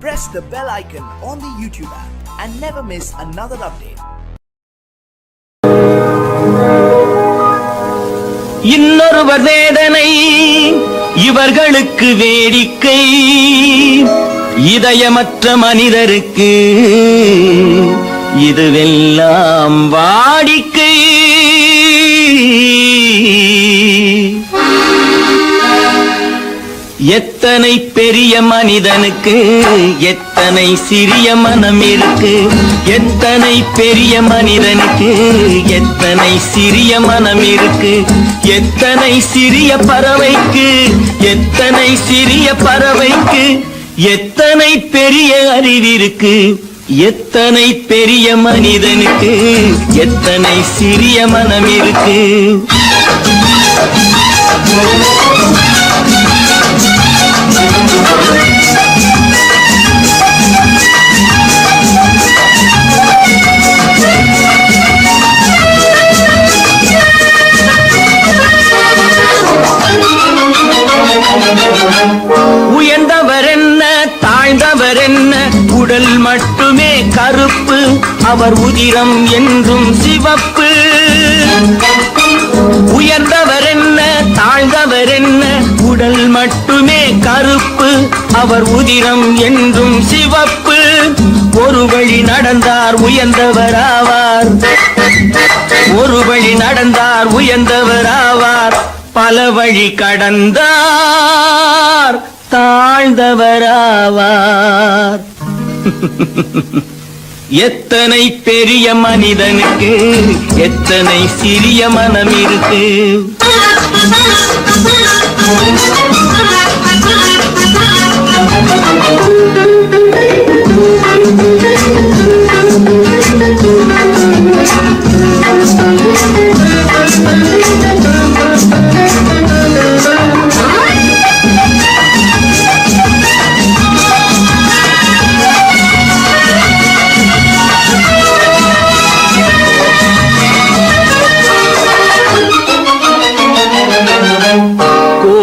Press the bell icon on the YouTube app and never miss another update. இன்னொருவர் வேதனை இவர்களுக்கு வேடிக்கை, இதயமற்ற மனிதருக்கு இதுவெல்லாம் வாடிக்கை. எத்தனை பெரிய மனிதனுக்கு எத்தனை சிறிய மனம் இருக்கு, எத்தனை பெரிய மனிதனுக்கு எத்தனை சிறிய மனம் இருக்கு, எத்தனை சிறிய பறவைக்கு எத்தனை சிறிய பறவைக்கு எத்தனை பெரிய அறிவிருக்கு, எத்தனை பெரிய மனிதனுக்கு எத்தனை சிறிய மனம் இருக்கு. உயர்ந்தவர் என்ன தாழ்ந்தவர் என்ன, உடல் மட்டுமே கருப்பு, அவர் உதிரம் என்றும் சிவப்பு. உயர்ந்தவர் என்ன தாழ்ந்தவர் என்ன, உடல் மட்டுமே கருப்பு, அவர் உதிரம் என்றும் சிவப்பு. ஒரு வழி நடந்தார் உயர்ந்தவர் ஆவார், ஒரு வழி நடந்தார் உயர்ந்தவர் ஆவார், பல வழி கடந்தார் தாழ்ந்தவராவார். எத்தனை பெரிய மனிதனுக்கு எத்தனை சிறிய மனம் இருக்கு.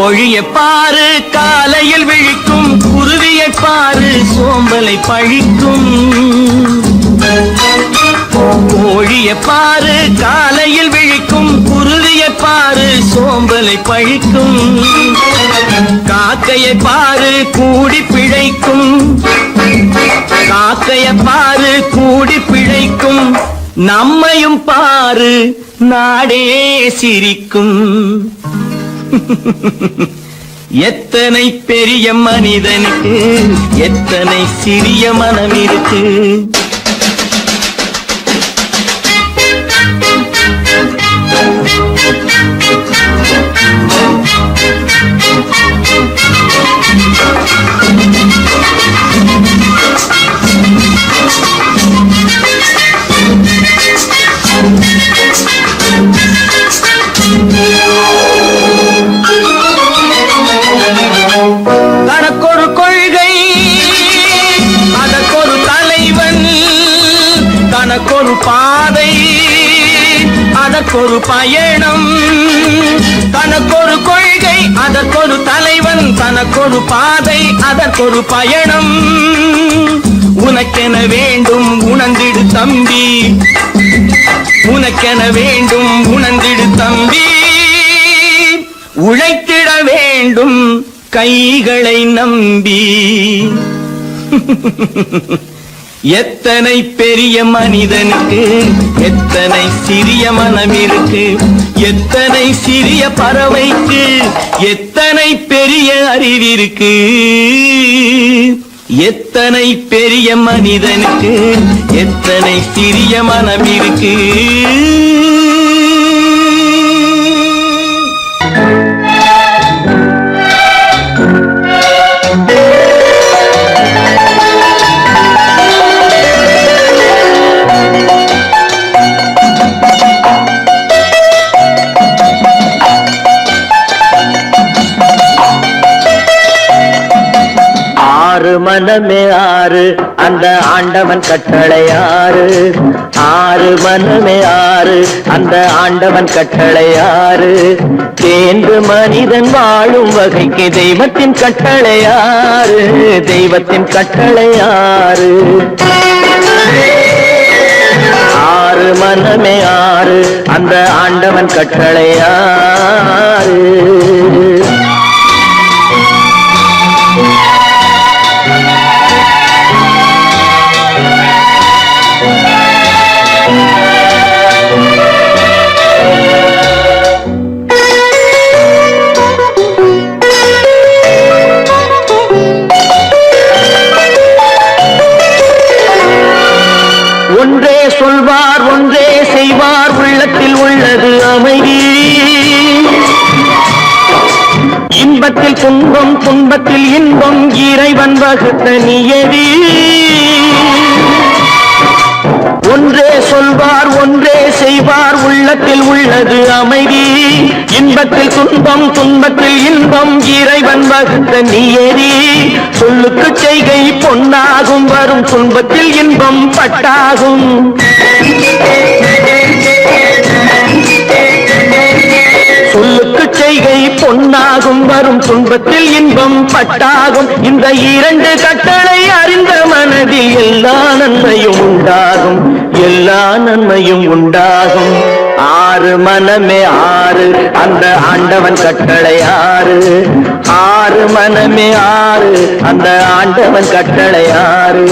கோழியை பாரு காலையில் விழிக்கும், குருவியை பாரு சோம்பலை பழிக்கும். கோழியை பாரு காலையில் விழிக்கும், குருவியை பாரு சோம்பலை பழிக்கும். காக்கையை பாரு கூடி பிழைக்கும், காக்கையை பாரு கூடி பிழைக்கும். நம்மையும் பாரு நாடே சிரிக்கும். எத்தனை பெரிய மனிதனுக்கு எத்தனை சிறிய மனம் இருக்கு. தனக்கொரு கொள்கை அதற்கொரு தலைவன், தனக்கொரு பாதை அதற்கொரு பயணம். தனக்கொரு கொள்கை அதற்கொரு தலைவன், தனக்கொரு பாதை அதற்கொரு பயணம். உனக்கென வேண்டும் உணர்ந்திடு தம்பி, உனக்கென வேண்டும் உணர்ந்திடு தம்பி. உழைத்திட வேண்டும் கைகளை நம்பி. எத்தனை பெரிய மனிதனுக்கு எத்தனை சிறிய மனம் இருக்கு, எத்தனை சிறிய பறவைக்கு எத்தனை பெரிய அறிவிருக்கு, எத்தனை பெரிய மனிதனுக்கு எத்தனை சிறிய மனம் இருக்கு. ஆறு மனமே ஆறு அந்த ஆண்டவன் கட்டளை ஆறு, ஆறு மனமே ஆறு அந்த ஆண்டவன் கட்டளை ஆறு. தேர்ந்து மனிதன் வாழும் வகைக்கு தெய்வத்தின் கட்டளை ஆறு, தெய்வத்தின் கட்டளை ஆறு. ஆறு மனமே ஆறு, அந்த ஆண்டவன் கட்டளை ஆறு. ஒன்றே சொல்வார் ஒன்றே செய்வார், உள்ளத்தில் உள்ளது அமைதி. இன்பத்தில் துன்பம் துன்பத்தில் இன்பம், இறைவன் வகுத்த நியதி. ஒன்றே சொல்வார் ஒன்றே செய்வார், உள்ளத்தில் உள்ளது அமைதி. இன்பத்தில் துன்பம் துன்பத்தில் இன்பம், இறைவன் வகுத்த நியதி. சொல்லுக்கு செய்கை பொன்னாகும், வரும் துன்பத்தில் இன்பம் பட்டாகும். சொல்லுக்கு செய்கை பொன்னாகும், வரும் துன்பத்தில் இன்பம் பட்டாகும். இந்த இரண்டு கட்டளை அறிந்த மனதில் எல்லா நன்மையும் உண்டாகும், எல்லா நன்மையும் உண்டாகும். ஆறு மனமே ஆறு, அந்த ஆண்டவன் கட்டளை ஆறு. ஆறு மனமே ஆறு, அந்த ஆண்டவன் கட்டளை ஆறு.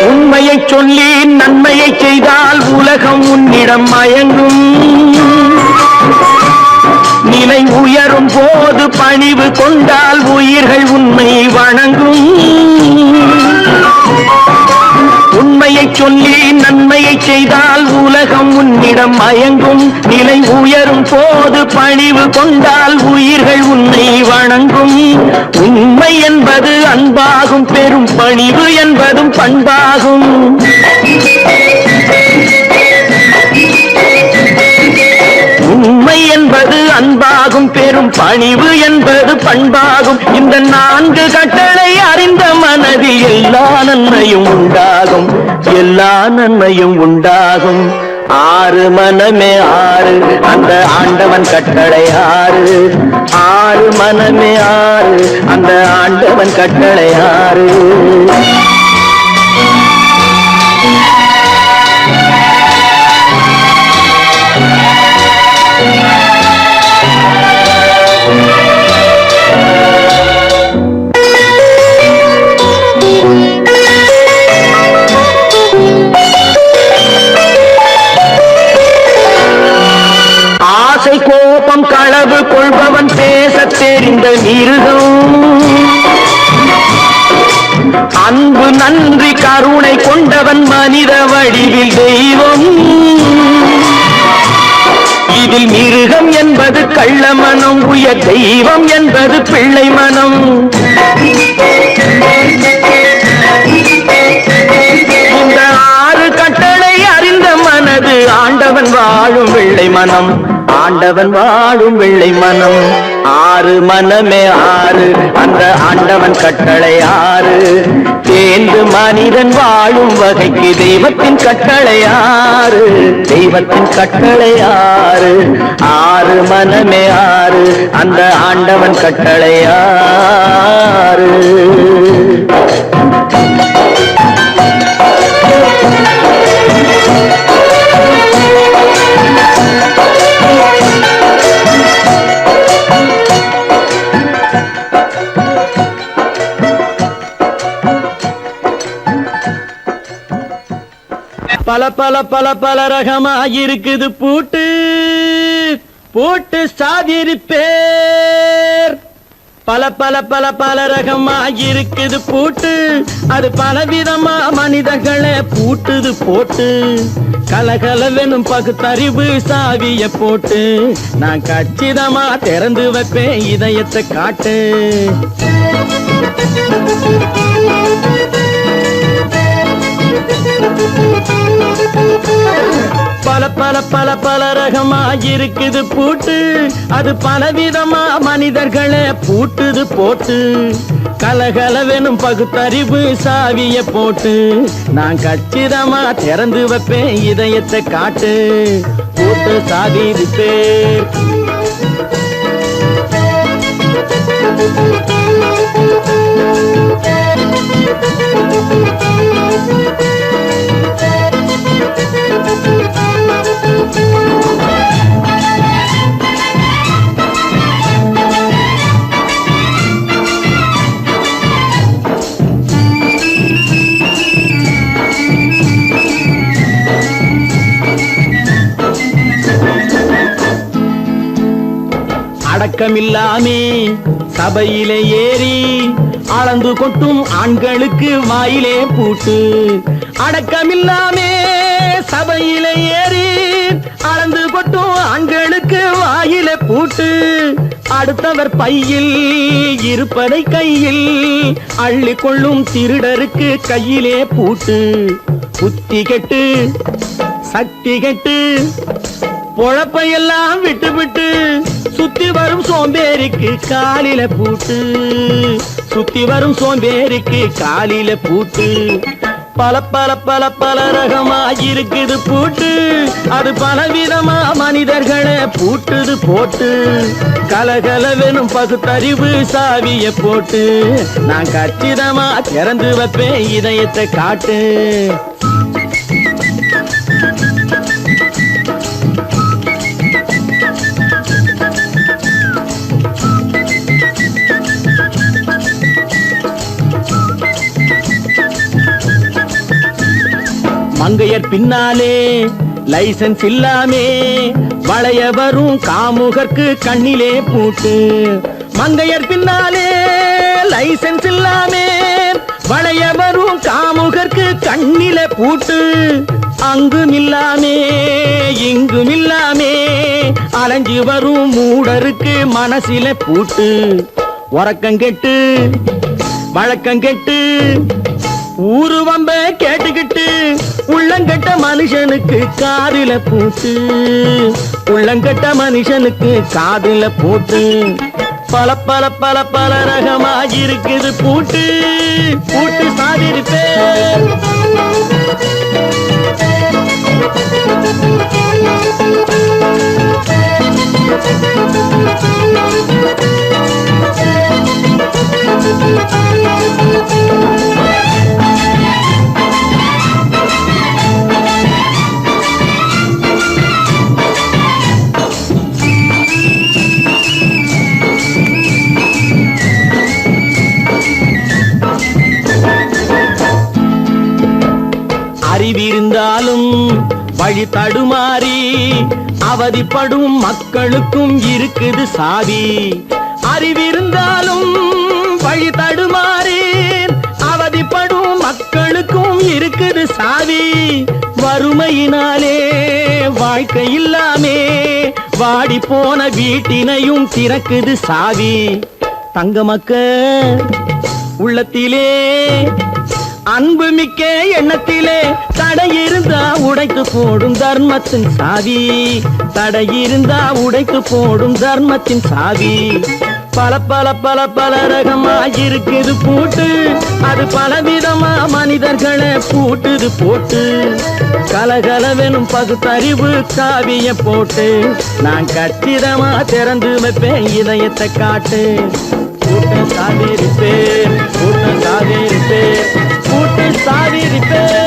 உண்மையை சொல்லி நன்மையை செய்தால் உலகம் உன்னிடம் மயங்கும். நிலை உயரும் போது பணிவு கொண்டால் உயிர்கள் உன்னை வணங்கும். உண்மையை சொல்லி நன்மையை செய்தால் உலகம் உன்னிடம் மயங்கும். நிலை உயரும் போது பணிவு கொண்டால் உயிர்கள் உன்னை வணங்கும். உண்மை என்பது அன்பாகும், பெரும் பணிவு என்பதும் பண்பாகும். உண்மை என்பது அன்பாகும், பெரும் பணிவு என்பது பண்பாகும். இந்த நான்கு கட்டளை அறிந்த மனதில் எல்லா நன்மையும் உண்டாகும், எல்லா நன்மையும் உண்டாகும். ஆறு மனமே ஆறு, அந்த ஆண்டவன் கட்டளை ஆறு. ஆறு மனமே ஆறு, அந்த ஆண்டவன் கட்டளை ஆறு. ஆசை கோபம் களவு கொள்பவன் பேசத் தெரிந்த மிருகம். அன்பு நன்றி கருணை கொண்டவன் மனித வடிவில் தெய்வம். இதில் மிருகம் என்பது கள்ள மனம், உயர் தெய்வம் என்பது பிள்ளை மனம். இந்த ஆறு கட்டளை அறிந்த மனது ஆண்டவன் வாழும் வெள்ளை மனம், ஆண்டவன் வாழும் வெள்ளை மனம். ஆறு மனமே ஆறு, அந்த ஆண்டவன் கட்டளை ஆறு. தேர்ந்து மனிதன் வாழும் வகைக்கு தெய்வத்தின் கட்டளை ஆறு, தெய்வத்தின் கட்டளை ஆறு. ஆறு மனமே ஆறு, அந்த ஆண்டவன் கட்டளை ஆறு. பல பல பல பல ரகமாயிருக்குது பூட்டு, பூட்டு சாதிரி பேர். பல பல பல பல ரகமாயிருக்குது பூட்டு, அது பலவிதமா மனிதர்களை பூட்டுது போட்டு. கலகலவெனும் பகுத்தறிவு சாவிய போட்டு, நான் கச்சிதமா திறந்து வைப்பேன் இதயத்தை காட்டு. பல பல பல பல ரகமா இருக்குது பூட்டு, அது பலவிதமா மனிதர்களை பூட்டுது போட்டு. கலகலவெனும் பகுத்தறிவு சாவிய போட்டு, நான் கச்சிதமா திறந்து வைப்பேன் இதயத்தை காட்டு. பூட்டு சாவி பேர் அடக்கமில்லாமே சபையிலே ஏறி அளந்து கொட்டும் ஆண்களுக்கு வாயிலே பூட்டு. அடக்கமில்லாமே சபையிலே ஏறி அளந்து கொட்டும் ஆண்களுக்கு வாயிலே பூட்டு. அடுத்தவர் பையில் இருப்பதை கையில் அள்ளி கொள்ளும் திருடருக்கு கையிலே பூட்டு. புத்தி கெட்டு சக்தி கெட்டு பொழப்பையெல்லாம் விட்டு விட்டு சுத்தி வரும் சோம்பேறிக்கு காலில பூட்டு. சுத்தி வரும் சோம்பேறிக்கு காலில பூட்டு. பல பல பல பல ரகமா இருக்குது பூட்டு, அது பலவிதமா மனிதர்களை பூட்டுது போட்டு. கலகலவெனும் பகுத்தறிவு சாவிய போட்டு, நான் கச்சிதமா திறந்து வைப்பேன் இதயத்தை காட்டு. மங்கையர் பின்னாலே லைசன்ஸ் இல்லாமே வளைய வரும் காமுகர்க்கு கண்ணிலே பூட்டு. மங்கையர் பின்னாலே லைசன்ஸ் இல்லாமே வளைய வரும் காமுகர்க்கு கண்ணிலே பூட்டு. அங்கும் இல்லாமே இங்கும் இல்லாமே அலைஞ்சு வரும் மூடருக்கு மனசில பூட்டு. உறக்கங்கெட்டு வழக்கங்கெட்டு ஊரு வம்ப கேட்டுக்கிட்டு உள்ளங்கட்ட மனுஷனுக்கு காதில பூட்டு. உள்ளங்கட்ட மனுஷனுக்கு காதில பூட்டு. பல பல பல பல ரகமா இருக்குது பூட்டு. பூட்டு சாதிருப்பேன். அறிவிருந்தாலும் வழி தடுமாறி அவதிப்படும் மக்களுக்கும் இருக்குது சாவி. அறிவிருந்தாலும் வழி தடுமாறி அவதிப்படும் மக்களுக்கும் இருக்குது சாவி. வறுமையினாலே வாழ்க்கை இல்லாமே வாடி போன வீட்டினையும் திறக்குது சாவி. தங்க மக்க உள்ளத்திலே அன்பு மிக்க எண்ணத்திலே தடை இருந்தா உடைத்து போடும் தர்மத்தின் சாவி. தடை இருந்தா உடைத்து போடும் தர்மத்தின் சாவி. பல பல பல பல ரகமா இருக்குது பூட்டு, அது பலவிதமா மனிதர்களை பூட்டுது போட்டு. கலகலவெனும் பகுத்தறிவு சாவிய போட்டு, நான் கச்சிதமா திறந்து வைப்பேன் இதயத்தை காட்டு. பூட்டு சாவிருப்பேன், பூட்டு சாவிருப்பேன், பூட்டு சாவிருப்பேன்.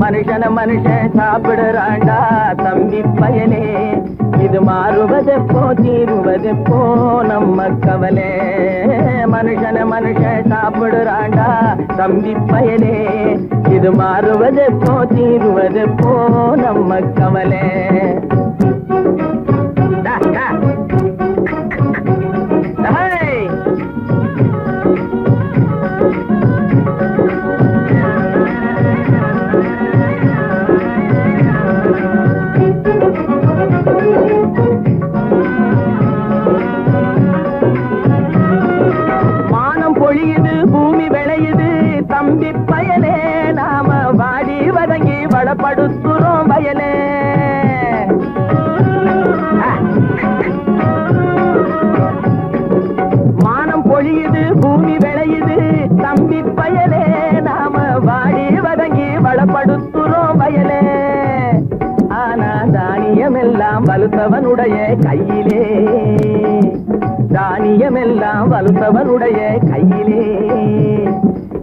மனுஷன மனுஷன் சாப்பிடுறாண்டா தம்பி பயனே. இது மாறுவதெப்போ தீருவதெப்போ நம்ம கவலை. மனுஷன மனுஷன் சாப்பிடுறாண்டா தம்பி பயனே. இது மாறுவதெப்போ தீருவதெப்போ நம்ம கவலை. மானம் பொழியுது பூமி வளப்படுத்துறோம் வயலே. மானம் பொழியுது பூமி விளையுது தம்பி பயலே, நாம வாடி வதங்கி வளப்படுத்துறோம் வயலே. ஆனா தானியமெல்லாம் வலுத்தவனுடைய கையிலே, தானியமெல்லாம் வலுத்தவனுடைய கையிலே.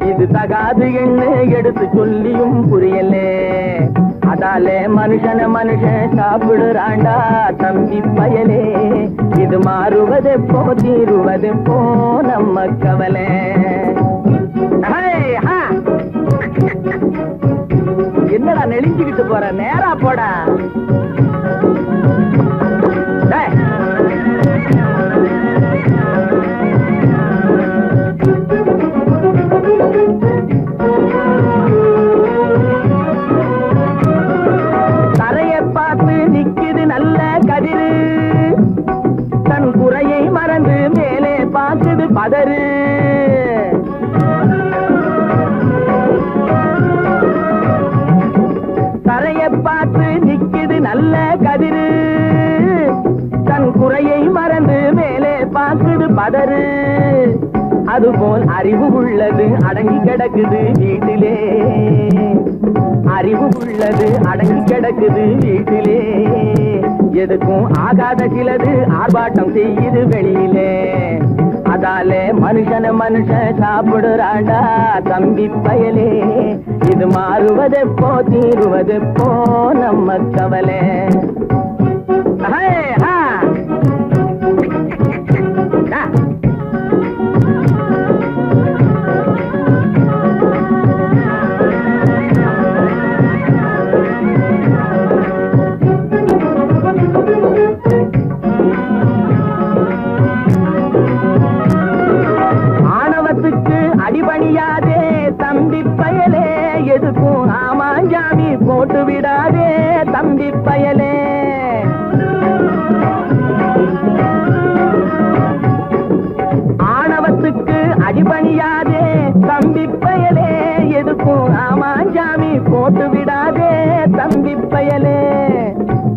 இது தகாது என்ன எடுத்து சொல்லியும் புரியலே. அதாலே மனுஷன் சாப்பிடுறாண்டா தம்பி பயலே. இது மாறுவதெப்போ தீருவதெப்போ நம்ம கவலை. என்னடா நெளிஞ்சுக்கிட்டு போற, நேரா போடா. தரையை பார்த்து நிக்குது நல்ல கதிரு, தன் குறையை மறந்து மேலே பார்க்குது பதறு. தரையை பார்த்து நிக்குது நல்ல கதிரு, தன் குறையை மறந்து மேலே பார்க்குது பதறு. அதுபோல் அறிவு உள்ளது அடங்கி கிடக்குது வீட்டிலே, அறிவு உள்ளது அடங்கி கிடக்குது வீட்டிலே. எதுக்கும் ஆகாத சிலது ஆர்ப்பாட்டம் செய்யுது வெளியிலே. அதாலே மனுஷன் சாப்பிடுறாண்டா தம்பி பயலே. இது மாறுவதெப்போ தீருவதெப்போ நம்ம கவலை. ஆணவத்துக்கு அடிபணியாதே தம்பி பயலே. எதுக்கும் ஆமாஞ்சாமி போட்டு விடாதே தம்பி பயலே. ஆணவத்துக்கு அடிபணியாதே தம்பி பயலே. எதுக்கும் ஆமாஞ்சாமி போட்டு விடாதே தம்பி பயலே.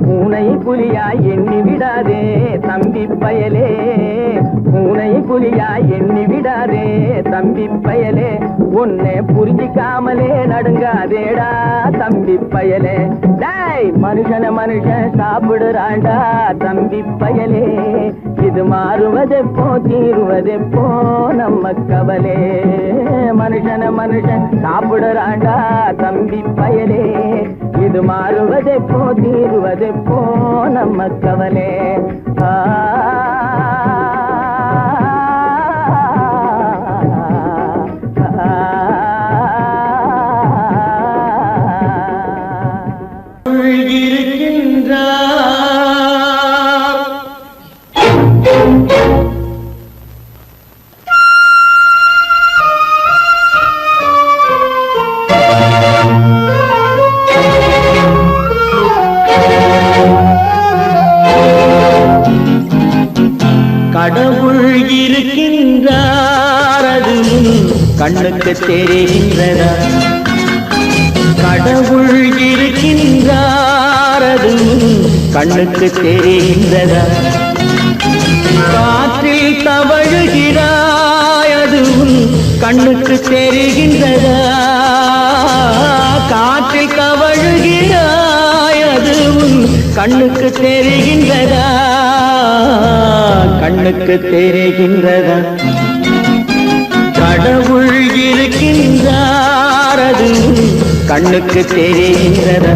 பூனை புலியாய் எண்ணி விடாதே தம்பி பயலே. பூனை புலியாய் எண்ணி விடாதே தம்பி பயலே. உன்னை புரிஞ்சிக்காமலே நடுங்காதேடா தம்பி பயலே. டேய் மனுஷன் சாப்பிடுறாண்டா தம்பி பயலே. இது மாறுவதெப்போ தீருவதெப்போ நம்ம கவலை. மனுஷன் சாப்பிடுறாண்டா தம்பி பயலே. இது மாறுவதெப்போ தீருவதெப்போ நம்ம கவலை. கடவுள் இருக்கின்றார் அது கண்ணுக்கு தெரிகின்றதா? கடவுள் இருக்கின்றார் அது கண்ணுக்கு தெரிகின்றதா? காற்றில் தவழுகிறாய் அது கண்ணுக்கு தெரிகின்றதா? காற்றில் தவழுகிறாய் அது கண்ணுக்கு தெரிகின்றதா? கண்ணுக்கு தெரிகின்றதா? கடவுள் இருக்கின்றார் அது கண்ணுக்கு தெரிகின்றதா?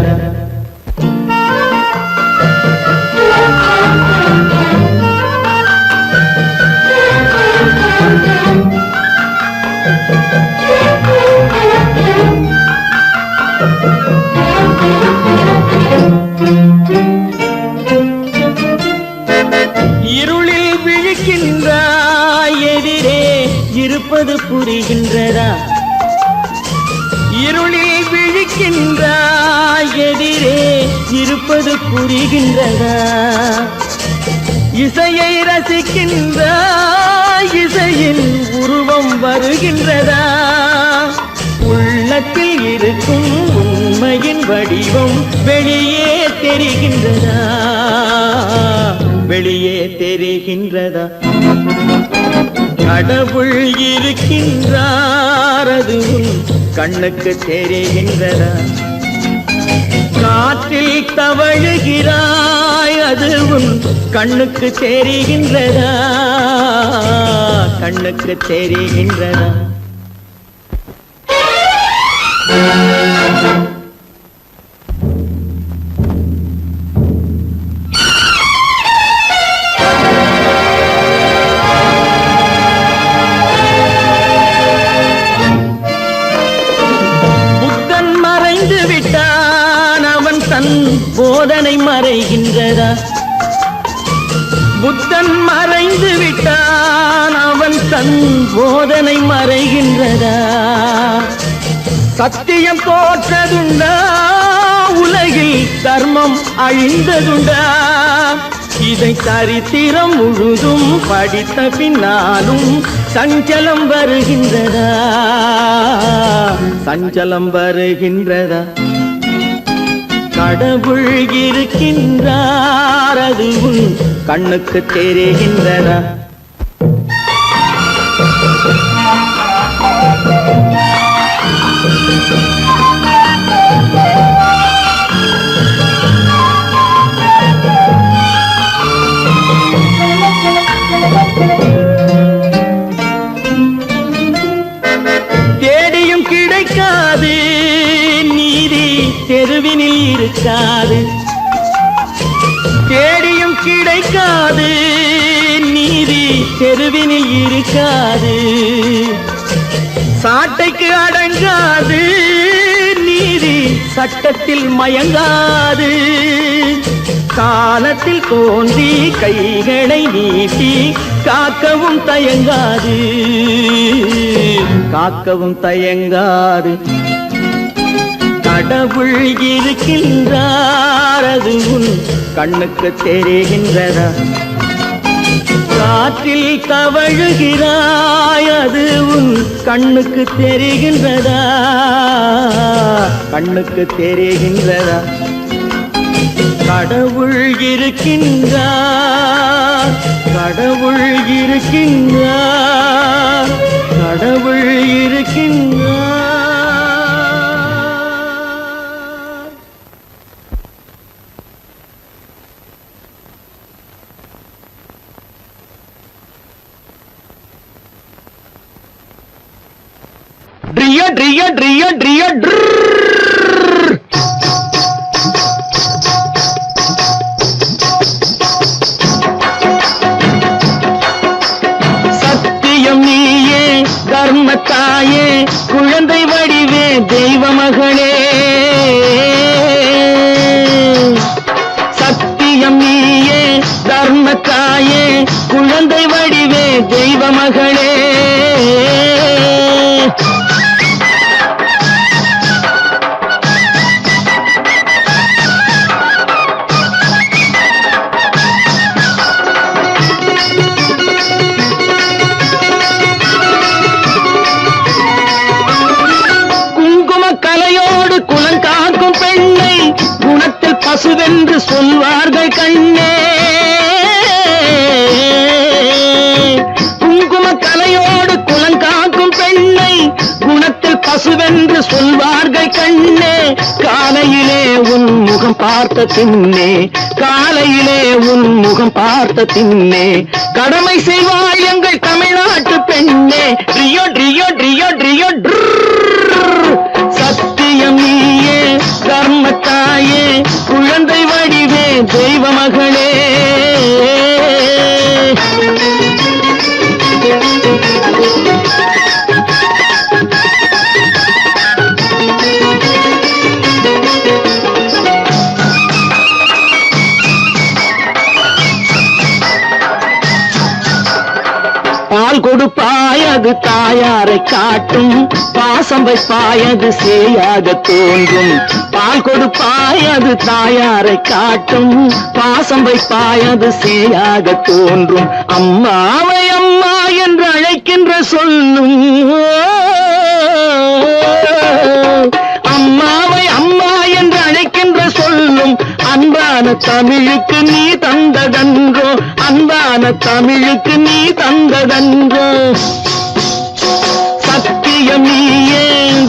இருளில் விழிக்கின்றாய் எதிரே இருப்பது புரிகின்றதா? இருளில் விழிக்கின்றாய் எதிரே இருப்பது புரிகின்றதா? இசையை ரசிக்கின்றாய் இசையின் உருவம் வருகின்றதா? உள்ளத்தில் இருக்கும் உண்மையின் வடிவம் வெளியே தெரிகின்றதா, வெளியே தெரிகின்றதா? கடவுள் இருக்கின்றார் அதுவும் கண்ணுக்கு தெரிகின்றதா? காற்றில் தவழுகிறாய் அதுவும் கண்ணுக்கு தெரிகின்றதா, கண்ணுக்கு தெரிகின்றதா? புத்தன் மறைந்து விட்டான், அவன் தன் போதனை மறைகின்றதா? புத்தன் மறைந்து விட்டான், அவன் தன் போதனை மறைகின்றதா? சத்தியம் தோற்றதுண்டா, உலகில் தர்மம் அழிந்ததுண்டா? இதை சரித்திரம் முழுதும் படித்த பின்னாலும் சஞ்சலம் வருகின்றதா, சஞ்சலம் வருகின்றதா? கடவுள் இருக்கின்றார் அதுவும் கண்ணுக்கு தெரிகின்றதா? தேடியும் கிடைக்காது நீதி தெருவினில் இருக்காது, தேடியும் கிடைக்காது நீதி தெருவினில் இருக்காது. சாட்டைக்கு அடங்காது நீதி சட்டத்தில் மயங்காது. காலத்தில் தோன்றி கைகளை நீட்டி காக்கவும் தயங்காது, காக்கவும் தயங்காது. கடவுள் இருக்கின்றார் அதுவும் கண்ணுக்கு தெரிகின்றதா? காற்றில் தவழுகிறாய் அதுவும் கண்ணுக்கு தெரிகின்றதா, கண்ணுக்கு தெரிகின்றதா? கடவுள் இருக்கின்றார், கடவுள் இருக்கின்றார், கடவுள் இருக்கின்றார். ட்ரிய ட்ரிய ட்ரிய ட்ரிய சத்தியம் நீயே தர்மத்தாயே குழந்தை வடிவே தெய்வ மகளே. சத்தியம் நீயே தர்மத்தாயே குழந்தை வடிவே தெய்வ மகளே. குலங்காக்கும் பெண்ணை குணத்தில் பசுவென்று சொல்வார்கள் கண்ணே. குங்கும கலையோடு குலங்காக்கும் பெண்ணை குணத்தில் பசுவென்று சொல்வார்கள் கண்ணே. காலையிலே உன் முகம் பார்த்த பின்னே, காலையிலே உன் முகம் பார்த்த பின்னே கடமை செய்வாய் எங்கள் தமிழ்நாட்டு பெண்ணே. ட்ரியோ ட்ரியோ ட்ரியோ ட்ரியோ சத்தியம் நீயே தர்மத்தாயே குழந்தை வடிவே தெய்வ மகளே. பால் கொடுப்பாய் அது தாயாரை காட்டும், பாசம் வைப்பாய் அது சேயாக தோன்றும். பால் கொடுப்பாய் அது தாயாரை காட்டும், பாசம் வைப்பாய் அது சேயாக தோன்றும். அம்மாவை அம்மா என்று அழைக்கின்ற சொல்லும், அம்மாவை அம்மா என்று அன்பான தமிழுக்கு நீ தந்ததன்றோ, அன்பான தமிழுக்கு நீ தந்ததன்றோ. சத்தியம் நீயே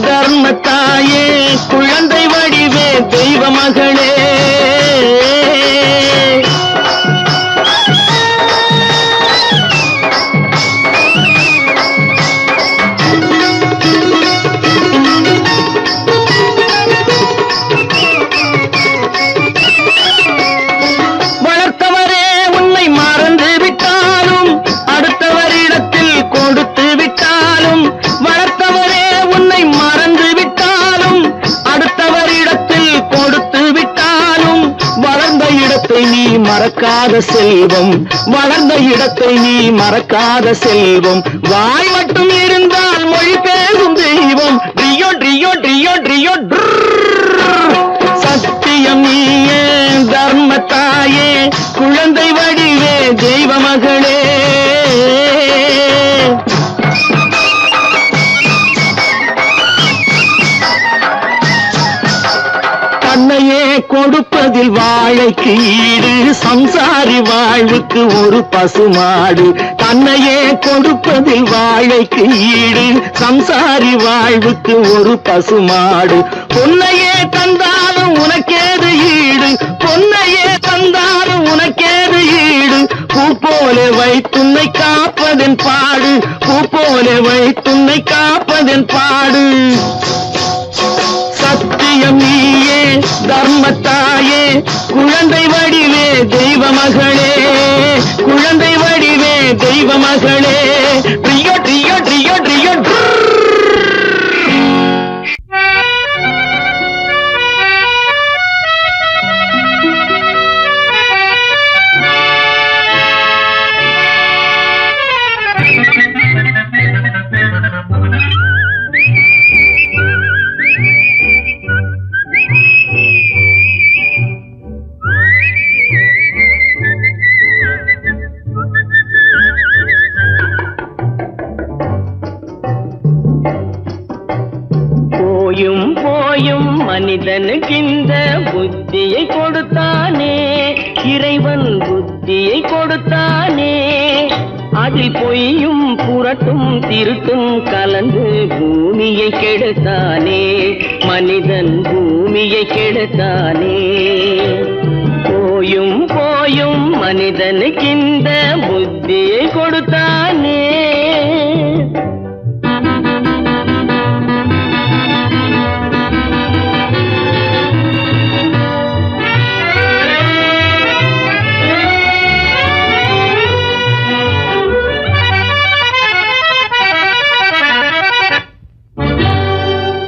தர்மத்தாயே, குழந்தை வடிவே தெய்வ மகளே. வளர்த்தவரே உன்னை மறந்து விட்டாலும் அடுத்தவரிடத்தில் கொடுத்து விட்டாலும், வளர்த்தவரே உன்னை மறந்து விட்டாலும் அடுத்தவரிடத்தில் கொடுத்து விட்டாலும், வளர்ந்த இடத்தை நீ மறக்காத செல்வம், வளர்ந்த இடத்தை நீ மறக்காத செல்வம். வாய் மட்டும் இருந்தால் மொழி பேசும் தெய்வம். ட்ரியோ ட்ரியோ ட்ரியோ ட்ரியோ. சத்தியம் நீயே தர்மத்தாயே, குழந்தை வடிவே தெய்வ மகளே. தன்னையே கொடுப்பதில் வாழைக்கு ஈடு, சம்சாரி வாழ்வுக்கு ஒரு பசுமாடு. தன்னையே கொடுப்பதில் வாழைக்கு ஈடு, சம்சாரி வாழ்வுக்கு ஒரு பசுமாடு. பொன்னையே தந்தாலும் உனக்கேது ஈடு, பொன்னையே தந்தாலும் உனக்கேது ஈடு. பூ போல வைத்துன்னை காப்பதன் பாடு, பூ போல வைத்துன்னை காப்பதன் பாடு. சத்தியம் நீயே தர்மத்தாயே, குழந்தை வடிவே தெய்வ மகளே, குழந்தை வடிவே தெய்வ மகளே. ட்ரியோ ட்ரியோ ட்ரியோ ட்ரியோ. போயும் போயும் மனிதனுக்கு இந்த புத்தியை கொடுத்தானே, இறைவன் புத்தியை கொடுத்தானே. அதில் பொய்யும் புரட்டும் திருட்டும் கலந்து பூமியை கெடுத்தானே, மனிதன் பூமியை கெடுத்தானே. போயும் போயும் மனிதனுக்கு இந்த புத்தியை கொடுத்தானே.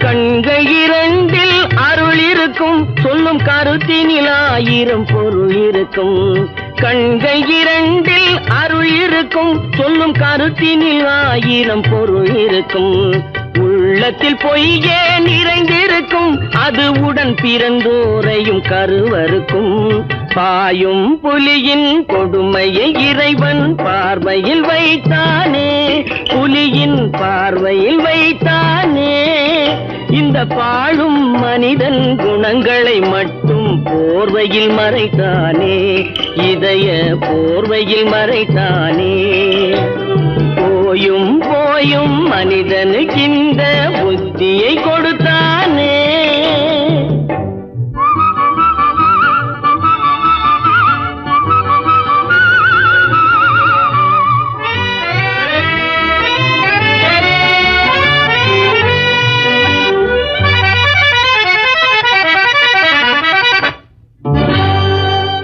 கண்கள் இரண்டில் அருள் இருக்கும், சொல்லும் கருத்தினில் ஆயிரம் பொருள் இருக்கும். கண்கள் இரண்டில் அருள் இருக்கும், சொல்லும் கருத்தினில் ஆயிரம் பொருள் இருக்கும். உள்ளத்தில் பொய்யே நிறைந்திருக்கும், அது உடன் பிறந்தோரையும் கருவருக்கும். பாயும் புலியின் கொடுமையை இறைவன் பார்வையில் வைத்தானே, புலியின் பார்வையில் வைத்தானே. இந்த பாழும் மனிதன் குணங்களை மட்டும் போர்வையில் மறைத்தானே, இதய போர்வையில் மறைத்தானே. போயும் போயும் மனிதனுக்கு இந்த புத்தியை கொடுத்தானே.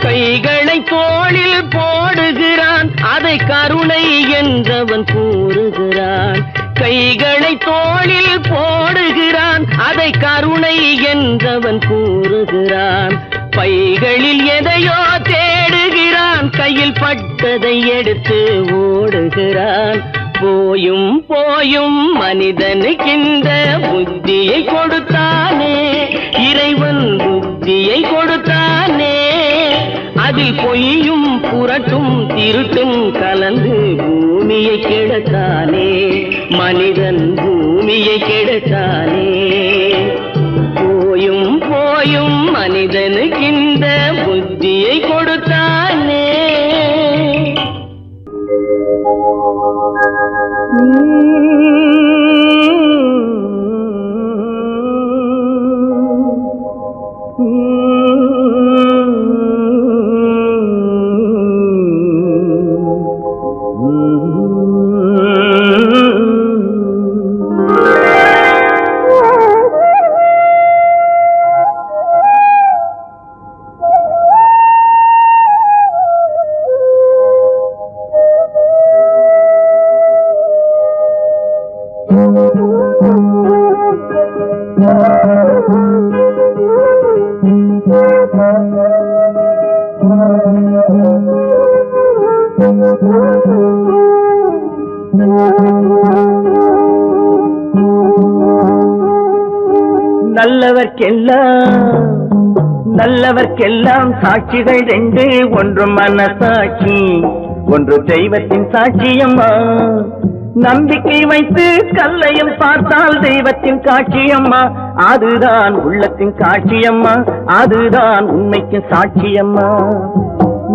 கைகளை தோளில் போடுகிறான், அதை கருணை என்றவன் கூறுகிறான். கைகளை தோளில் போடுகிறான், அதை கருணை என்றவன் கூறுகிறான். பைகளில் எதையோ தேடுகிறான், கையில் பட்டதை எடுத்து ஓடுகிறான். போயும் போயும் மனிதனுக்கு இந்த புத்தியை கொடுத்தானே, இறைவன் புத்தியை கொடுத்தானே. அதில் பொய்யும் புரட்டும் திருட்டும் கலந்து பூமியை கெடுத்தானே, மனிதன் பூமியை கெடுத்தானே. போயும் போயும் மனிதனுக்கு இந்த புத்தி புத்தியை கொடுத்தானே. நல்லவர்க்கெல்லாம் சாட்சிகள் ரெண்டு, ஒன்று மனசாட்சி, ஒன்று தெய்வத்தின் சாட்சியம்மா. நம்பிக்கை வைத்து கல்லையும் பார்த்தால் தெய்வத்தின் காட்சியம்மா. அதுதான் உள்ளத்தின் காட்சியம்மா, அதுதான் உண்மைக்கு சாட்சியம்மா.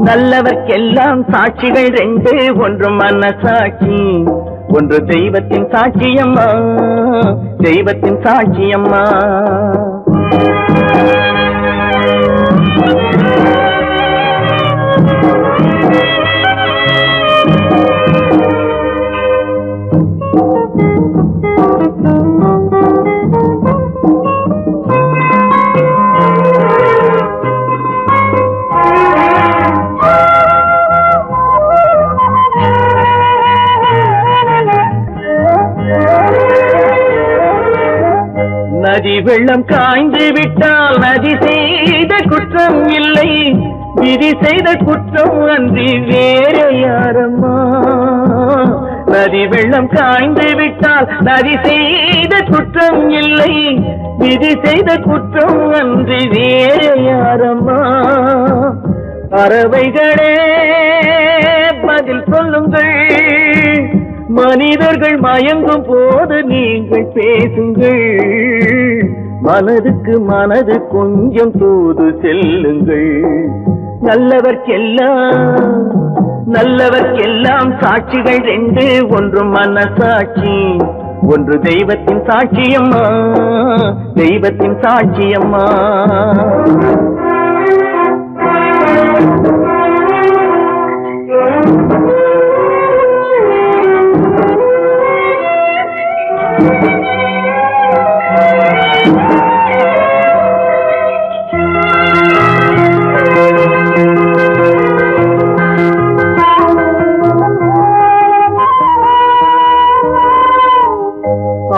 நல்லவர்க்கெல்லாம் சாட்சிகள் ரெண்டு, ஒன்று மனசாட்சி, ஒன்று தெய்வத்தின் சாட்சியம்மா, தெய்வத்தின் சாட்சியம்மா. நதி வெள்ளம் காய்ந்து விட்டால் நதி செய்த குற்றம் இல்லை, விதி செய்த குற்றம் அன்றி வேற யாரம்மா. நதி வெள்ளம் காய்ந்து விட்டால் நதி செய்த குற்றம் இல்லை, விதி செய்த குற்றம் அன்றி வேற யாரம்மா. பறவைகளே பதில் சொல்லுங்கள், மனிதர்கள் மயங்கும் போது நீங்கள் பேசுங்கள், மனதுக்கு மனது கொஞ்சம் தூது செல்லுங்கள். நல்லவர்க்கெல்லாம் சாட்சிகள் ரெண்டு, ஒன்று மனசாட்சி, ஒன்று தெய்வத்தின் சாட்சியம்மா, தெய்வத்தின் சாட்சியம்மா.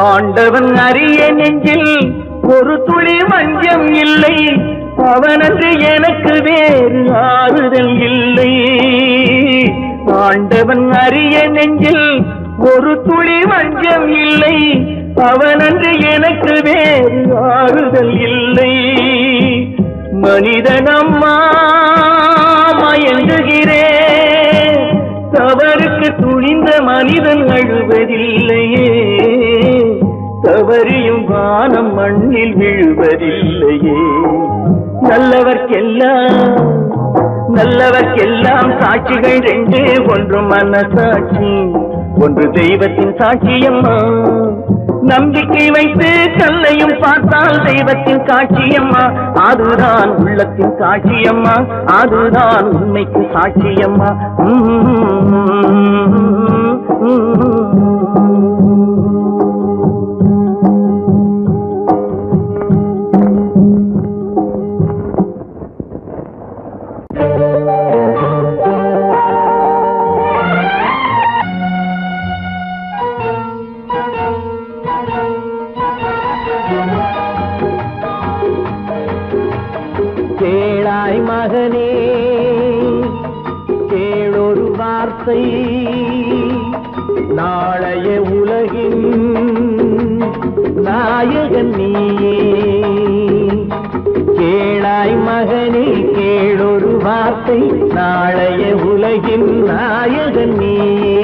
ஆண்டவன் அறிய நெஞ்சில் ஒரு துளி வஞ்சம் இல்லை, அவனன்று எனக்கு வேறு ஆறுதல் இல்லை. ஆண்டவன் அறிய நெஞ்சில் ஒரு துளி வஞ்சம் இல்லை, அவனன்று எனக்கு வேறு ஆறுதல் இல்லை. மனிதனம்மா மயங்குகிறேன், தவறுக்கு துணிந்த மனிதன் அழுவதில்லையே, தவறியும் வானம் மண்ணில் விழுவதில்லையே. நல்லவர்க்கெல்லாம் சாட்சிகள் ரெண்டு, ஒன்று மனசாட்சி, ஒன்று தெய்வத்தின் சாட்சியம்மா. நம்பிக்கை வைத்து கல்லையும் பார்த்தால் தெய்வத்தின் காட்சியம்மா, அதுதான் உள்ளத்தின் காட்சியம்மா, அதுதான் உண்மைக்கு சாட்சியம்மா. கேளாய் மகனே கேளொரு வார்த்தை, நாளைய உலகின் நாயகன் நீயே. கேளாய் மகனே கேளொரு வார்த்தை, நாளைய உலகின் நாயகன் நீயே.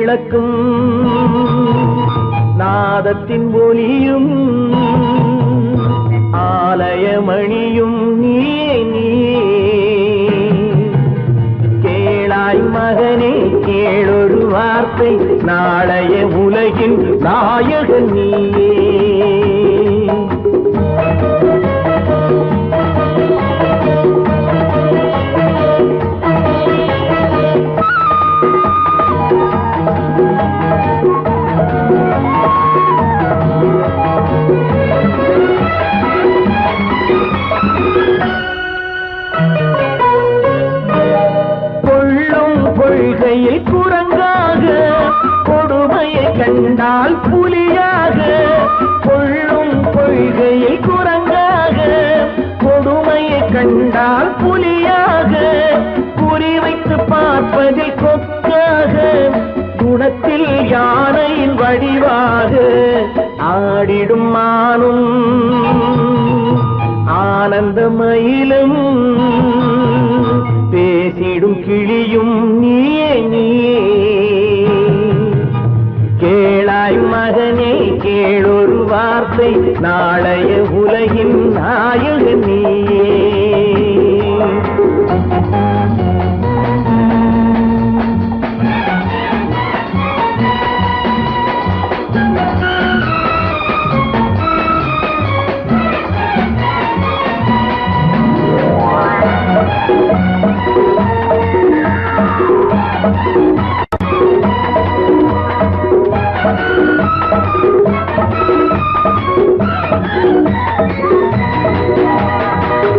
விளக்கும் நாதத்தின் ஒலியும் ஆலயமணியும் நீயே கேளாய் மகனே கேளொரு வார்த்தை நாளைய உலகின் நாயகன் நீயே. கொள்கையை குரங்காக கொடுமையை கண்டால் புலியாக கொள்ளும் கொள்கையை குரங்காக கொடுமையை கண்டால் புலியாக குறிவைத்து பார்ப்பதில் கொக்காக குணத்தில் யானையின் வடிவாக ஆடிடும் மானும் ஆனந்த மயிலும் பேசிடும் கிளியும் நீயே கேளாய் மகனே கேளொரு வார்த்தை நாளைய உலகின் நாயகன் நீயே.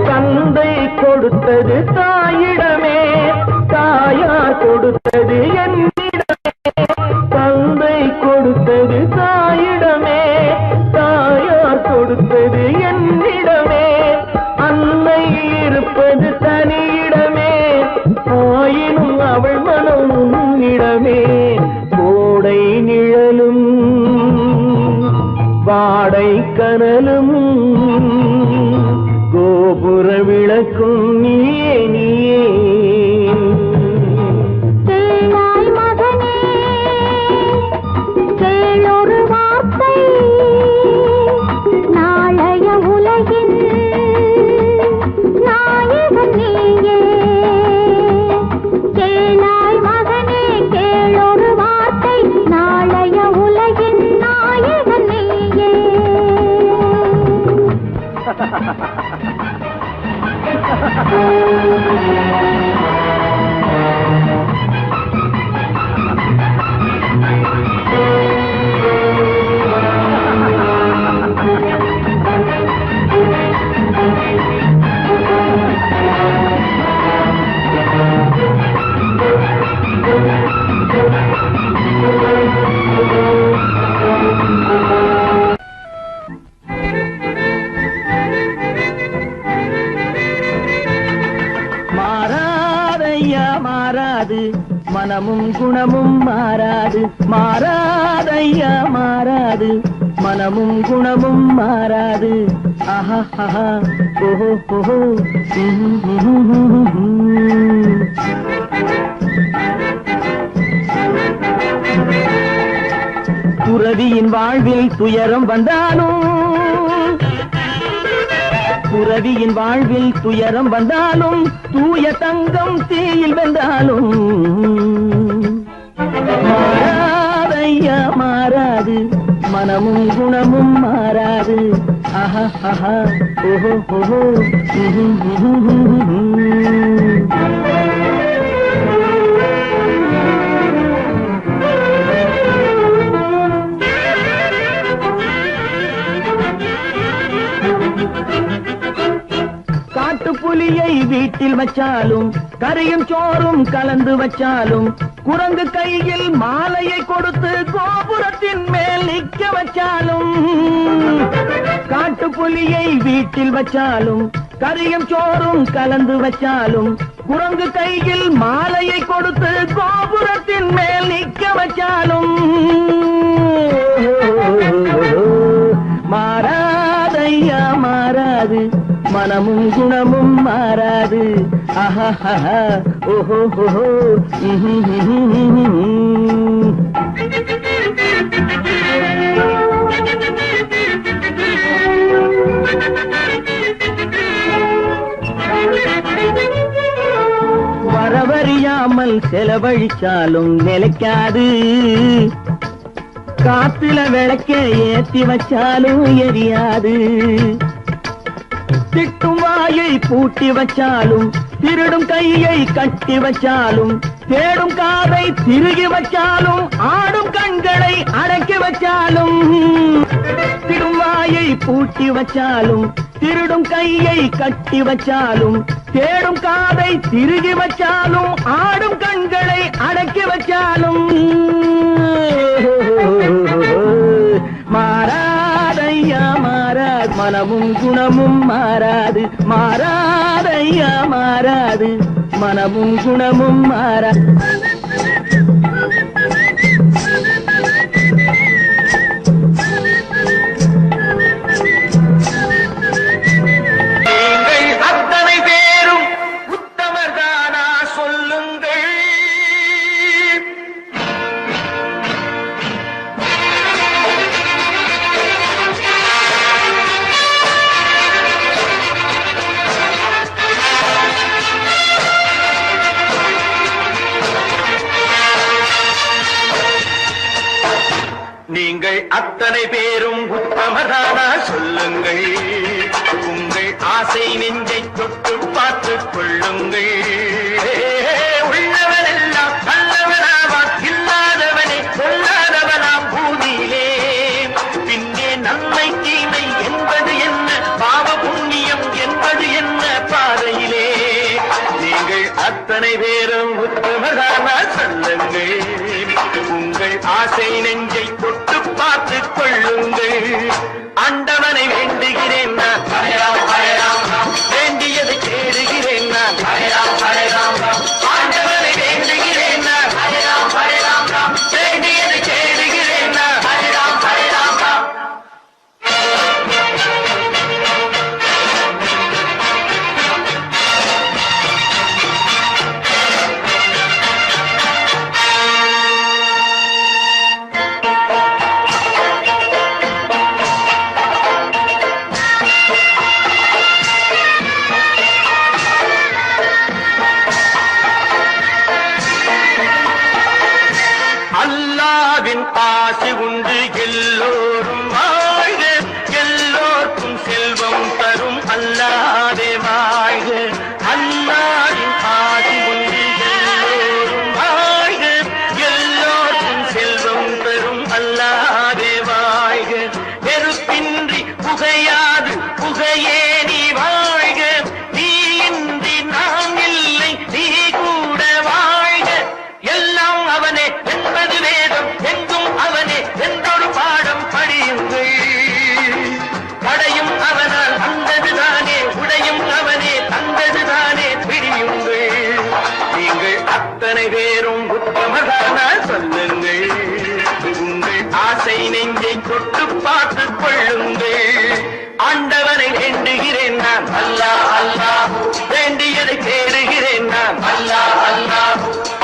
தந்தை கொடுத்தது தாயிடமே தாயார் கொடுத்தது என்னிடமே தந்தை கொடுத்தது தாயிடமே தாயார் கொடுத்தது என்னிடமே அன்னை இருப்பது தனியிடமே ஆயினும் அவள் மனம் உன்னிடமே கோடை நிழலும் வாடை கனலும் கோபுர விளக்கும் நீயே கேளாய் மகனே கேளொரு வார்த்தை நாளைய உலகின் நாயகன் நீயே. கேளாய் மகனே கேளொரு வார்த்தை நாளைய உலகின் நாயகன் நீயே. மாறாது மனமும் குணமும் மாறாது மாறாதையா மாறாது மனமும் குணமும் மாறாது ஆஹா ஆஹா ஓஹோ ஓஹோ துறவியின் வாழ்வில் துயரம் வந்தாலும் துறவியின் வாழ்வில் துயரம் வந்தாலும் தூய தங்கம் தீயில் வென்றாலும் மாறாதையா மாறாது மனமும் குணமும் மாறாது ஆஹா ஆஹா ஓஹோ ஓஹோ புலியை வீட்டில் வச்சாலும் கரையும் சோறும் கலந்து வச்சாலும் குரங்கு கையில் மாலையை கொடுத்து கோபுரத்தின் மேல் நிற்க வச்சாலும் காட்டு புலியை வீட்டில் வச்சாலும் கரையும் சோறும் கலந்து வச்சாலும் குரங்கு கையில் மாலையை கொடுத்து கோபுரத்தின் மேல் நிற்க வச்சாலும் மாறாதையா மாறாது மனமும் குணமும் மாறாது ஆஹா ஓஹோ ஓஹோ காலம் செலவழிச்சாலும் நிலைக்காது. காத்துல விளக்க ஏத்தி வச்சாலும் எரியாது. திட்டும் வாயை பூட்டி வச்சாலும் திருடும் கையை கட்டி வச்சாலும் தேடும் காதை திருகி வச்சாலும் ஆடும் கண்களை அடக்கி வச்சாலும் திடும் வாயை பூட்டி வச்சாலும் திருடும் கையை கட்டி வச்சாலும் தேடும் காதை திருகி வச்சாலும் ஆடும் கண்களை அடக்கி வச்சாலும் மாறாதையா மாறாது மனமும் குணமும் மாறாது. மாறாதையா மாறாது மனமும் குணமும் மாறாது. நீங்கள் அத்தனை பேரும் உத்தமதானா சொல்லுங்கள். உங்கள் ஆசை நெஞ்சை தொட்டு பார்த்துக் கொள்ளுங்கள். உள்ளவனெல்லாம் நல்லவனாவான், இல்லாதவனே கொள்ளாதவனாம் பூமியிலே. பின்னே நன்மை தீமை என்பது என்ன, பாவ புண்ணியம் என்பது என்ன பாதையிலே. நீங்கள் அத்தனை பேரும் உத்தமதானா சொல்லுங்கள். உங்கள் ஆசை நெஞ்சை தொட்டு பார்த்துக் கொள்ளுங்கள். ஆண்டவனை வேண்டுகிறேன் நான், வேண்டியது கேடுகிறேன் நான். ஆண்டவனை வேண்டுகிறேன் நான், வேண்டியது கேடுகிறேன் நான். அல்லாவின் ஆசி உண்டு எல்லோரும் வாழ்க, எல்லோருக்கும் செல்வம் தரும் அல்லாதே வாழ்க. அல்லாவின் ஆசி உண்டு எல்லோரும் வாழ்க, எல்லோருக்கும் செல்வம் தரும் அல்லாதே வாழ்க. நெருப்பின்றி புகையாது புகையே நீ வாழ்க, நீ இன்றி நான் இல்லை நீ கூட வாழ்க. எல்லாம் அவனே என்பது வேதம், எங்கும் அவனே என்றொரு பாடம் படியுங்கள். படையும் அவனால் வந்ததுதானே, உடையும் அவனே தந்ததுதானே பிடியுங்கள். நீங்கள் அத்தனை பேரும் உத்தமதானா சொல்லுங்கள். உங்கள் ஆசை நெஞ்சை தொட்டு பார்த்துக் கொள்ளுங்கள். ஆண்டவனை வேண்டுகிறேன் நான், அல்லாஹ் அல்லாஹ், வேண்டியதை கேடுகிறேன் நான், அல்லாஹ் அல்லாஹ்.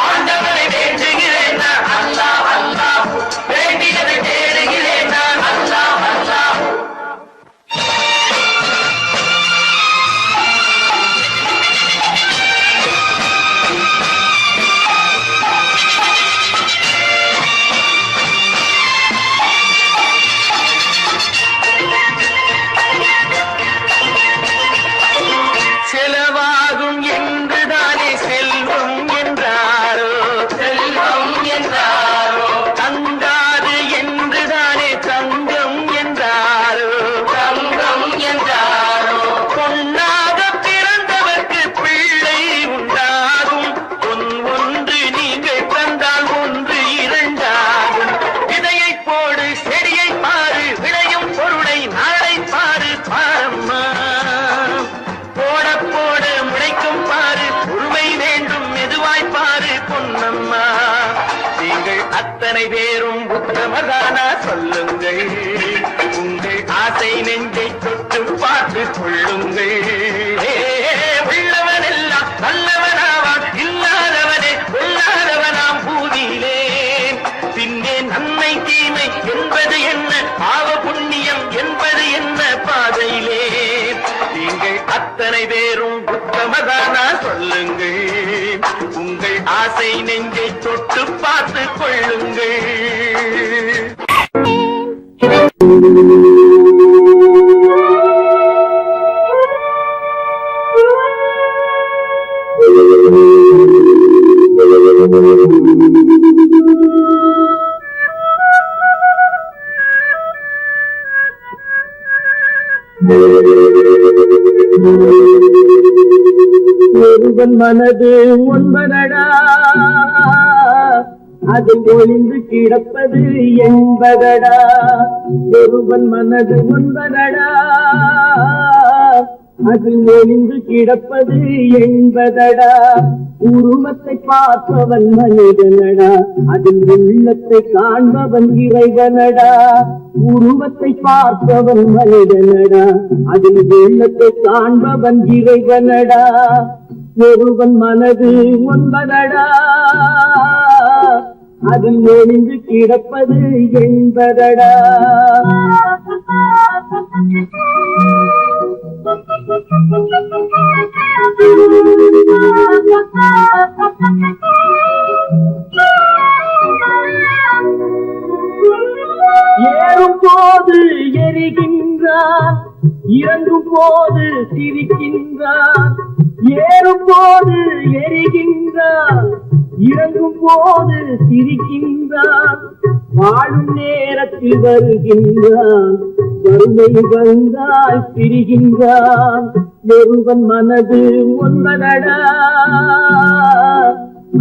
ஆண்டவனை வேண்டுகிறேன் நான், அல்லாஹ் அல்லாஹ், வேண்டியதை கேடுகிறேன் நான், அல்லாஹ் அல்லாஹ். செலவாகும் என்றுதானே செல்வம் என்றாரோ, செல்வம் என்றாரோ. தங்காது என்றுதானே தங்கம் என்றாரோ, தங்கம் என்றாரோ. பொன்னாக பிறந்தவர்க்கு பிள்ளை உண்டாகும், பொன் ஒன்று நீங்கள் தந்தால் ஒன்று இரண்டாகும். விதையை போடு செடியை பாரு, விளையும் பொருளை நாளை பாரு பாரம்மா. போட போட முளைக்கும் பாரு, பொறுமை வேண்டும் மெதுவாய் பாரு பொன்னம்மா. நீங்கள் அத்தனை பேரும் உத்தமதானா சொல்லுங்கள். உங்கள் ஆசை நெஞ்சை தொட்டு பார்த்துக் கொள்ளுங்கள். உள்ளவனெல்லாம் நல்லவனாவான், இல்லாதவனே கொள்ளாதவனாம் பூமியிலே. பின்னே நன்மை தீமை என்பது என்ன, பாவ புண்ணியம் என்பது என்ன பாதையிலே. நீங்கள் அத்தனை பேரும் உத்தமதானா சொல்லுங்கள். உங்கள் ஆசை நெஞ்சை தொட்டு பார்த்து கொள்ளுங்கள். ஒருவன் மனது ஒன்பதடா, அது ஒளிந்து கிடப்பது என்பதடா. ஒருவன் மனது ஒன்பதடா, அது ஒளிந்து கிடப்பது என்பதடா. உருவத்தை பார்ப்பவன் மனிதனடா, அதில் உள்ளத்தை காண்பவன் இறைவனடா. உருவத்தை பார்ப்பவன் மனிதனடா, அதில் உள்ளத்தை காண்பவன் இறைவனடா. ஒருவன் மனது ஒன்பதடா, அதில் ஒளிந்து கிடப்பது என்பதடா. ஏறும் போது எரிகின்றான், இறங்கும் போது சிரிக்கின்றான். ஏறும் போது எரிகின்றான், இறங்கும் போது சிரிக்கின்றான். வாழும் நேரத்தில் வருகின்றான், வறுமை வந்தால் பிரிகின்றான். ஒருவன் மனது ஒன்பதடா,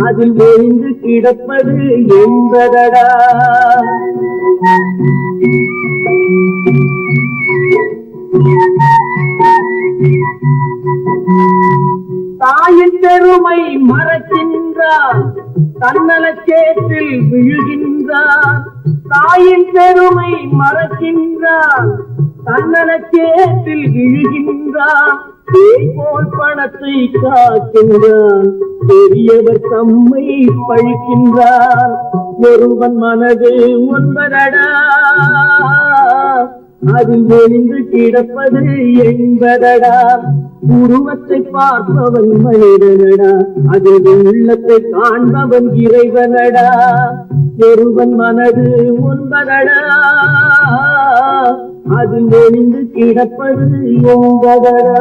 அதில் ஒளிந்து கிடப்பது என்பதடா. தாயின் பெருமை மறக்கின்றான், தன்னலச்சேற்றில் விழுகின்றான். தாயின் பெருமை மறக்கின்றான், தன்னலச்சேற்றில் விழுகின்றான். போல் பணத்தை காக்கின்றான், பெரியவர் தம்மை பழிக்கின்றான். ஒருவன் மனது ஒன்பதடா, அதில் ஒளிந்து கிடப்பது என்பதடா. உருவத்தை பார்ப்பவன் மனிதனடா, அதில் உள்ளத்தை காண்பவன் இறைவனடா. ஒருவன் மனது ஒன்பதடா, அதில் ஒளிந்து கிடப்பது என்பதடா.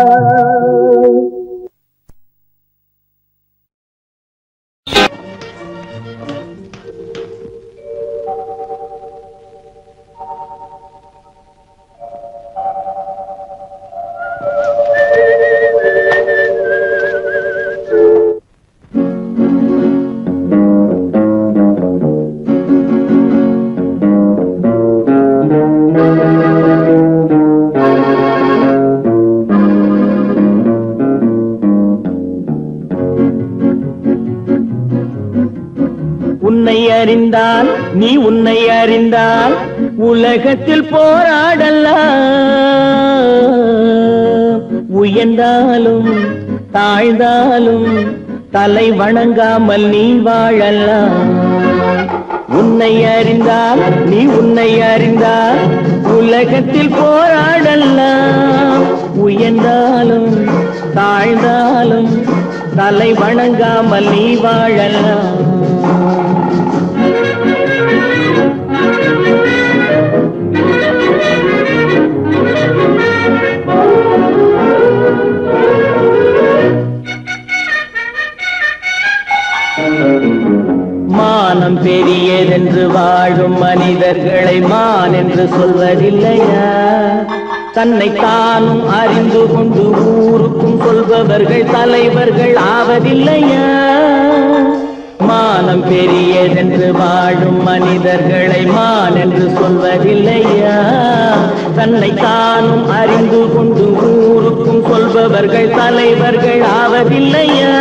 உன்னை அறிந்தால் நீ உன்னை அறிந்தால் உலகத்தில் போராடலாம். உயர்ந்தாலும் தாழ்ந்தாலும் தலை வணங்காமல் நீ வாழலாம். உன்னை அறிந்தால் நீ உன்னை அறிந்தால் உலகத்தில் போராடலாம். உயர்ந்தாலும் தாழ்ந்தாலும் தலை வணங்காமல் நீ வாழலாம். மானம் பெரியதென்று வாழும் மனிதர்களை மான் என்று சொல்வதில்லையா? தன்னை தானும் அறிந்து கொண்டு ஊருக்கும் சொல்பவர்கள் தலைவர்கள் ஆவதில்லையா? மானம் பெரியதென்று வாழும் மனிதர்களை மான் என்று சொல்வதில்லையா? தன்னை தானும் அறிந்து கொண்டு ஊருக்கும் சொல்பவர்கள் தலைவர்கள் ஆவதில்லையா?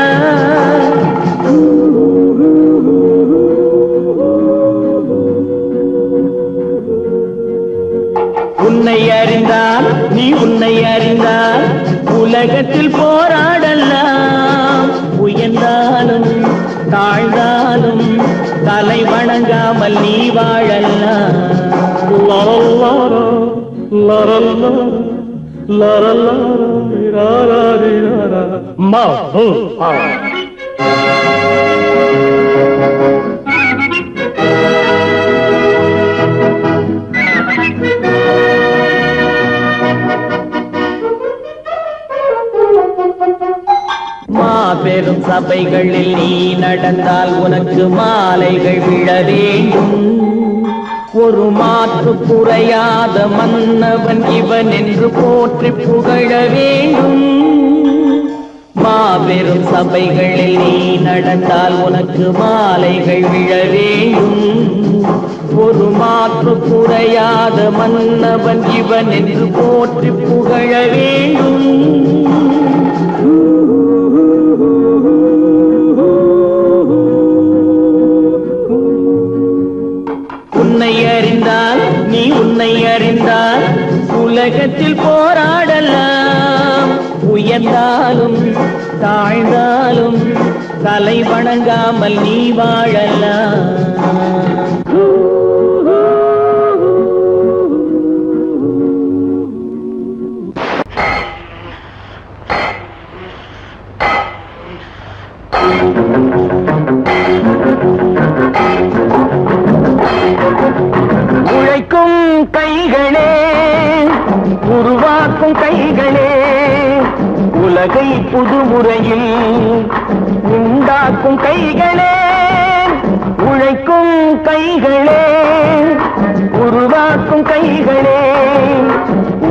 உன்னை அறிந்தால் நீ உன்னை அறிந்தால் உலகத்தில் போராடலாம். உயர்ந்தாலும் தாழ்ந்தாலும் தலை வணங்காமல் நீ வாழலாம். மாபெரும் சபைகளில் நீ நடந்தால் உனக்கு மாலைகள் விழ வேண்டும். ஒரு மாற்று குறையாத மன்னவன் இவன் என்று போற்றி புகழ வேண்டும். மாபெரும் சபைகளில் நீ நடந்தால் உனக்கு மாலைகள் விழ வேண்டும். ஒரு மாற்று குறையாத மன்னவன் இவன் என்று போற்றி புகழ வேண்டும். உன்னை அறிந்தால் நீ உன்னை அறிந்தால் உலகத்தில் போராடலாம். உயர்ந்தாலும் தாழ்ந்தாலும் தலை வணங்காமல் நீ வாழலாம். உழைக்கும் கைகளே, உருவாக்கும் கைகளே, உலகை புதுமுறையில் உண்டாக்கும் கைகளே. உழைக்கும் கைகளே, உருவாக்கும் கைகளே,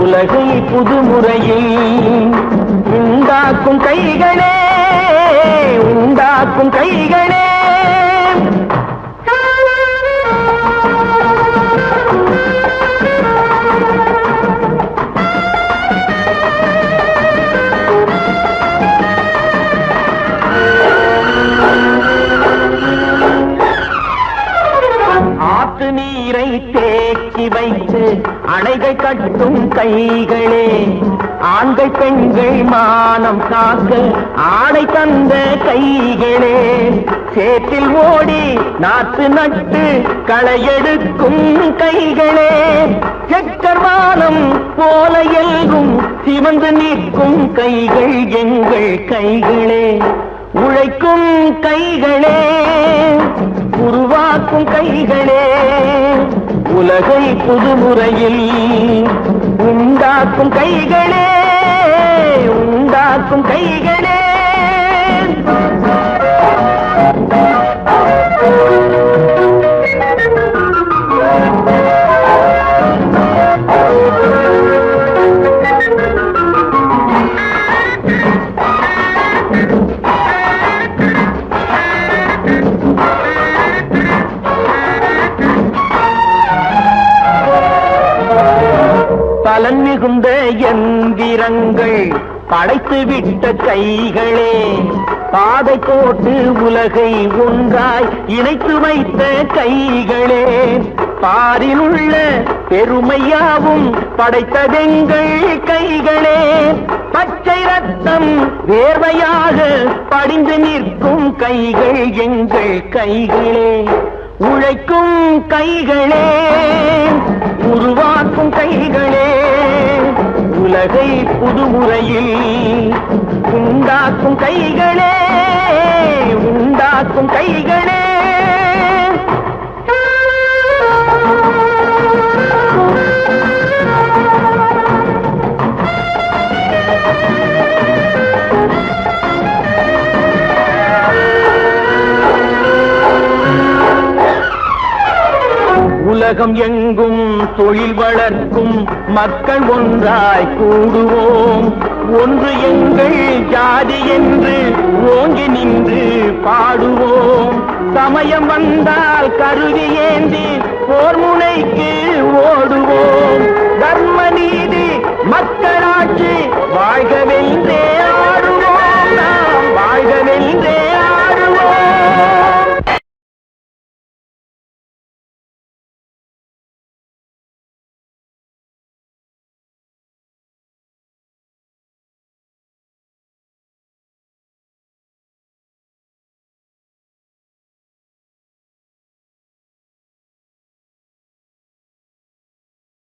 உலகை புதுமுறையில் உண்டாக்கும் கைகளே, உண்டாக்கும் கைகளே. ஆற்று நீரை தேக்கி வைத்து அணைகள் கட்டும் கைகளே, ஆண்கள் பெண்கள் மானம் காக்க ஆடை தந்த கைகளே. சேற்றில் ஓடி நாற்று நட்டு களையெடுக்கும் கைகளே, செக்கர்வானம் போல எல்கும் சிவந்து நிற்கும் கைகள் எங்கள் கைகளே. உழைக்கும் கைகளே, உருவாக்கும் கைகளே, உலகை புதுமுறையில் உண்டாக்கும் கைகளே, உண்டாக்கும் கைகளே. பலன் மிகுந்த எந்திரங்கள் படைத்து விட்ட கைகளே, பாதை போட்டு உலகை ஒன்றாய் இணைத்து வைத்த கைகளே. பாரில் உள்ள பெருமையாவும் படைத்ததெங்கள் கைகளே. பச்சை ரத்தம் வேர்வையாக படிந்து நிற்கும் கைகள் எங்கள் கைகளே. உழைக்கும் கைகளே, உருவாக்கும் கைகளே, உலகை புதுமுறையில் உண்டாக்கும் கைகளே, உண்டாக்கும் கைகளே. உலகம் எங்கும் தொழில் வளர்க்கும் மக்கள் ஒன்றாய் கூடுவோம். ஒன்று எங்கள் ஜாதி என்று ஓங்கி நின்று பாடுவோம். சமயம் வந்தால் கருவி ஏந்தி போர் முனைக்கு ஓடுவோம். தர்ம நீதி